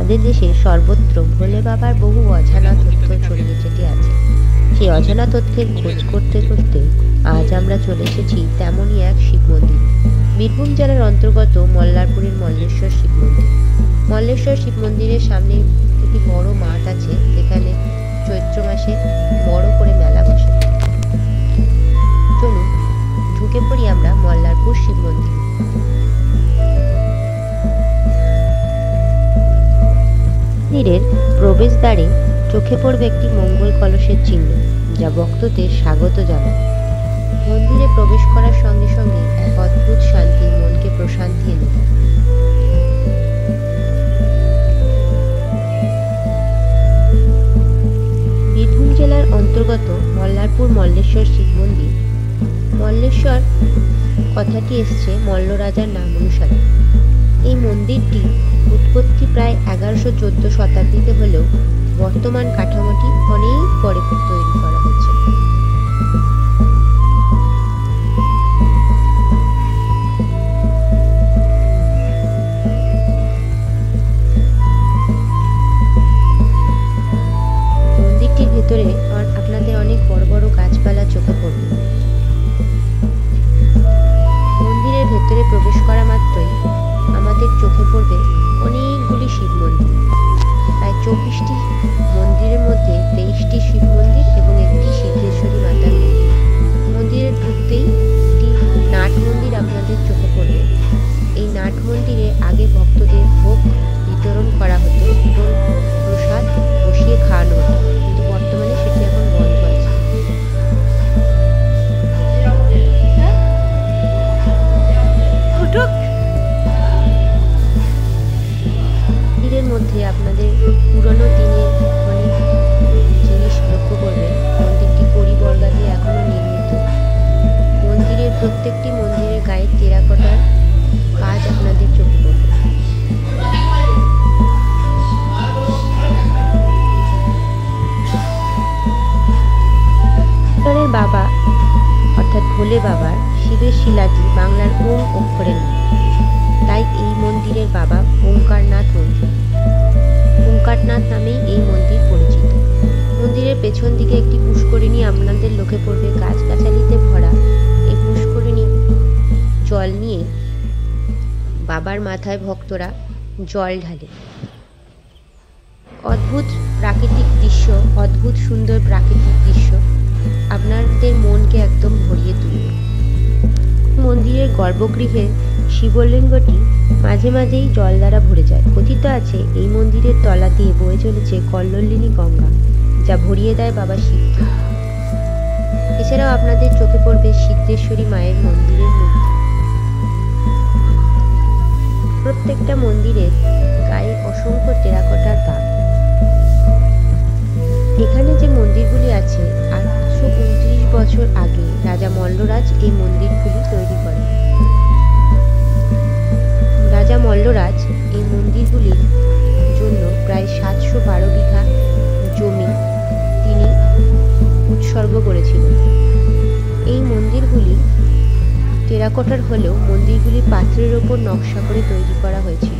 আমাদের দেশে সর্বত্র ভোলে বাবার বহু অজানা তথ্য ছড়িয়ে ছিটিয়ে আছে। সেই অজানা তথ্যের খোঁজ করতে করতে আজ আমরা চলে এসেছি তেমনই এক শিব মন্দির, বীরভূম জেলার অন্তর্গত মল্লারপুরের মল্লেশ্বর শিব মন্দির। মল্লেশ্বর শিব মন্দিরের সামনে একটি বড় মাঠ আছে, যেখানে চৈত্র মাসে বড় করে মেলা বসে। চলুন ঢুকে পড়ি আমরা মল্লারপুর শিব মন্দির। মন্দিরের প্রবেশদ্বারে চোখে পড়বে একটি মঙ্গল কলসের চিহ্ন, যা ভক্তদের স্বাগত জানায়। মন্দিরে প্রবেশ করার সঙ্গে সঙ্গে এক অদ্ভুত শান্তি মনকে প্রশান্তি এনে দেয়। বীরভূম জেলার অন্তর্গত মল্লারপুর মল্লেশ্বর শিব মন্দির। মল্লেশ্বর কথাটি এসছে মল্ল রাজার নাম অনুসারে। এই মন্দিরটি উৎপত্তি প্রায় 1114 শতাব্দীতে হলেও বর্তমান কাঠামোটি অনেক পরে তৈরি করা হয়েছে। মন্দিরটির ভেতরে আপনাদের অনেক বড় বড় গাছপালা চোখে পড়বে। মন্দিরের ভেতরে প্রবেশ করা মাত্রই আমাদের চোখে পড়বে অনেকগুলি শিব মন্দির। প্রায় 24টি মন্দিরের মধ্যে 23টি শিব মন্দির এবং একটি সিদ্ধেশ্বরী মাতার মন্দির। মন্দিরে ঢুকতেই একটি নাট মন্দির আপনাদের চোখে পড়বে। এই নাট মন্দিরে আগে ভক্তদের ভোগ বিতরণ করা হতো এবং প্রসাদ বসিয়ে খাওয়ানো হতো, কিন্তু বর্তমানে সেটি এখন বন্ধ আছে। মন্দিরের মধ্যে আপনাদের পুরনো দিনের অনেক জিনিস লক্ষ্য করবেন। মন্দিরটি কড়িবর্গা দিয়ে এখনো নির্মিত। মন্দিরের প্রত্যেকটি মন্দিরের গায়ে টেরাকোটার কাজ আপনাদের চোখে পড়বে। বাবা অর্থাৎ ভোলে বাবার শিবের শিলাটি বাংলার ওম অক্ষরে নেই, তাই এই মন্দিরের বাবা ওঙ্কারনাথ মন্দির। ওঙ্কারনাথ নামেই এই মন্দির পরিচিত। মন্দিরের পেছন দিকে একটি পুষ্করিণী আপনাদের চোখে পড়বে। গাছগাছালিতে ভরা এই পুষ্করিণী জল নিয়ে বাবার মাথায় ভক্তরা জল ঢালে। অদ্ভুত প্রাকৃতিক দৃশ্য, অদ্ভুত সুন্দর প্রাকৃতিক দৃশ্য আপনাদের মনকে একদম ভরিয়ে তুলবে। মন্দিরের গর্ভগৃহের শিবলিঙ্গটি মাঝে মাঝেই জল দ্বারা ভরে যায়। কথিত আছে এই মন্দিরের তলা দিয়ে বয়ে চলেছে কল্লোলিনী গঙ্গা, যা ভরিয়ে দেয় বাবা শিবকে। এছাড়াও আপনাদের চোখে পড়বে সিদ্ধেশ্বরী মায়ের মন্দিরের মূর্তি। প্রত্যেকটা মন্দিরের গায়ে অসংখ্য টেরাকোটার দাগ। এখানে যে মন্দিরগুলি আছে 829 বছর আগে রাজা মল্লরাজ এই মন্দিরগুলি তৈরি করেন। রাজা মল্লরাজ এই মন্দিরগুলির জন্য প্রায় 712 বিঘা জমি তিনি উৎসর্গ করেছিলেন। এই মন্দিরগুলি টেরাকোটার হলেও মন্দিরগুলি পাথরের ওপর নকশা করে তৈরি করা হয়েছিল।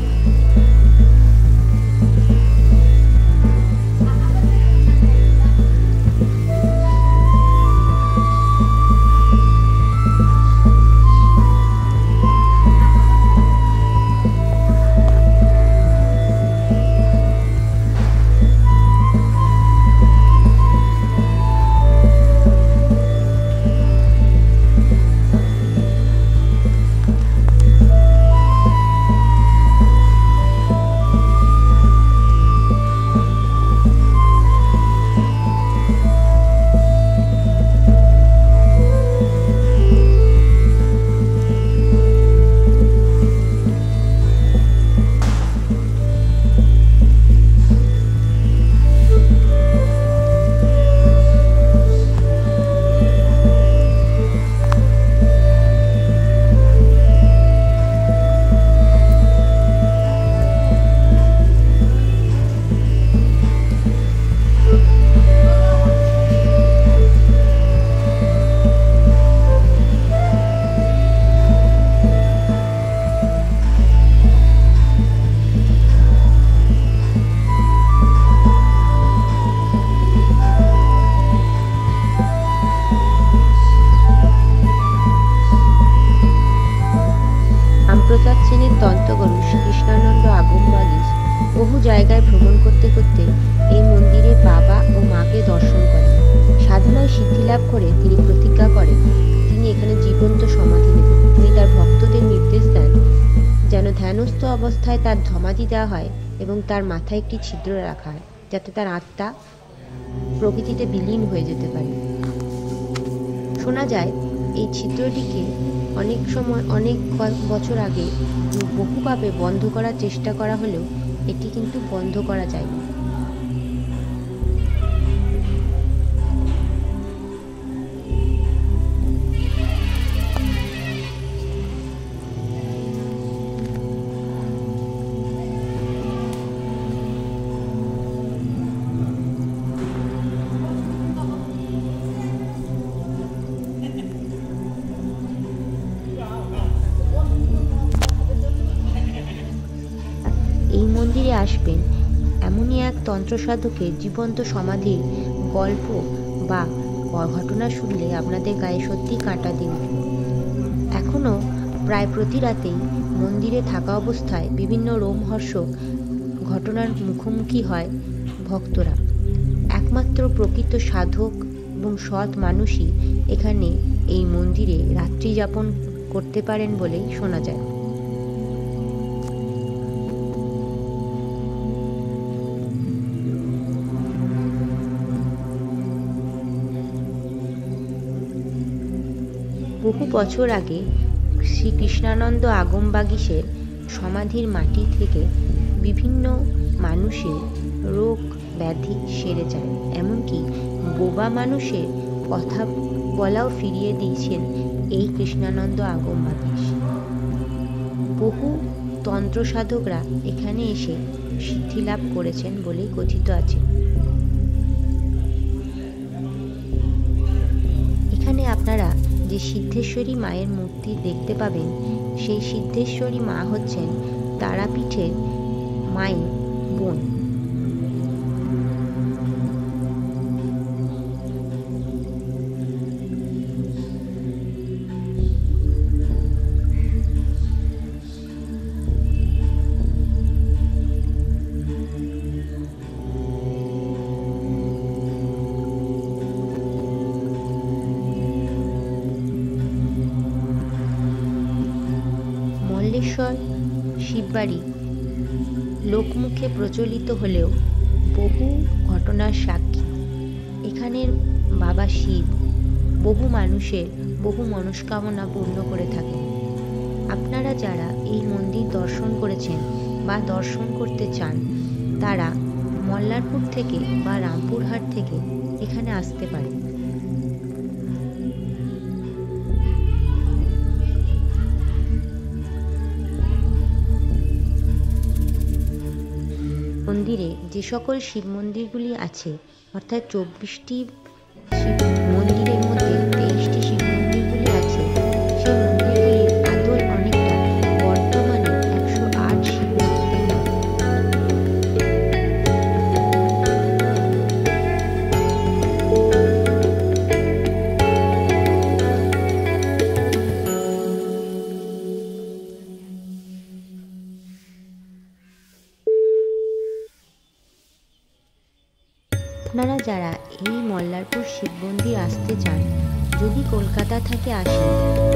তন্ত্রগুরু শ্রী কৃষ্ণানন্দ আগমবাগীশ বহু জায়গায় ভ্রমণ করতে করতে এই মন্দিরে বাবা ও মাকে দর্শন করেন। সাধনায় সিদ্ধি লাভ করে তিনি প্রতিজ্ঞা করেন তিনি এখানে জীবন্ত সমাধি দেবেন। তিনি তার ভক্তদের নির্দেশ দেন যেন ধ্যানস্থ অবস্থায় তার সমাধি দেওয়া হয় এবং তার মাথায় একটি ছিদ্র রাখা হয়, যাতে তার আত্মা প্রকৃতিতে বিলীন হয়ে যেতে পারে। শোনা যায় এই ছিদ্রটিকে অনেক বছর আগে বহুভাবে বন্ধ করার চেষ্টা করা হলেও এটি কিন্তু বন্ধ করা যায়নি। এই মন্দিরে আসবেন এমনই এক তন্ত্রসাধকের জীবন্ত সমাধির গল্প বা ঘটনা শুনলে আপনাদের গায়ে সত্যি কাঁটা দিয়ে উঠবে। এখনও প্রায় প্রতি রাতেই মন্দিরে থাকা অবস্থায় বিভিন্ন রোমহর্ষক ঘটনার মুখোমুখি হয় ভক্তরা। একমাত্র প্রকৃত সাধক এবং সৎ মানুষই এখানে এই মন্দিরে রাত্রি যাপন করতে পারেন বলেই শোনা যায়। বহু বছর আগে শ্রী কৃষ্ণানন্দ আগমবাগীশের সমাধির মাটি থেকে বিভিন্ন মানুষের রোগ ব্যাধি সেরে যায়, এমনকি বোবা মানুষের কথা বলাও ফিরিয়ে দিয়েছেন এই কৃষ্ণানন্দ আগমবাগীশ। বহু তন্ত্র সাধকরা এখানে এসে সিদ্ধি লাভ করেছেন বলেই কথিত আছে। এখানে আপনারা যে সিদ্ধেশ্বরী মায়ের মূর্তি দেখতে পাবেন, সেই সিদ্ধেশ্বরী মা হচ্ছেন তারাপীঠের মায়ের বোন। মল্লেশ্বর শিববাড়ি লোকমুখে প্রচলিত হলেও বহু ঘটনার সাক্ষী। এখানের বাবা শিব বহু মানুষের বহু মনস্কামনা পূর্ণ করে থাকেন। আপনারা যারা এই মন্দির দর্শন করেছেন বা দর্শন করতে চান, তারা মল্লারপুর থেকে বা রামপুরহাট থেকে এখানে আসতে পারেন। মন্দিরে যে সকল শিব মন্দিরগুলি আছে, অর্থাৎ 24টি শিব মন্দিরের মধ্যে 23টি শিব মন্দিরগুলি আছে, সেই মন্দিরগুলির আদল অনেকটা বর্তমানে 108 শিব মন্দিরের মতো। আপনারা যারা এই মল্লারপুর শিব মন্দির আসতে চান, যদি কলকাতা থেকে আসেন,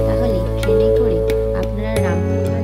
তাহলে ট্রেনে করে আপনারা রামপুরহাট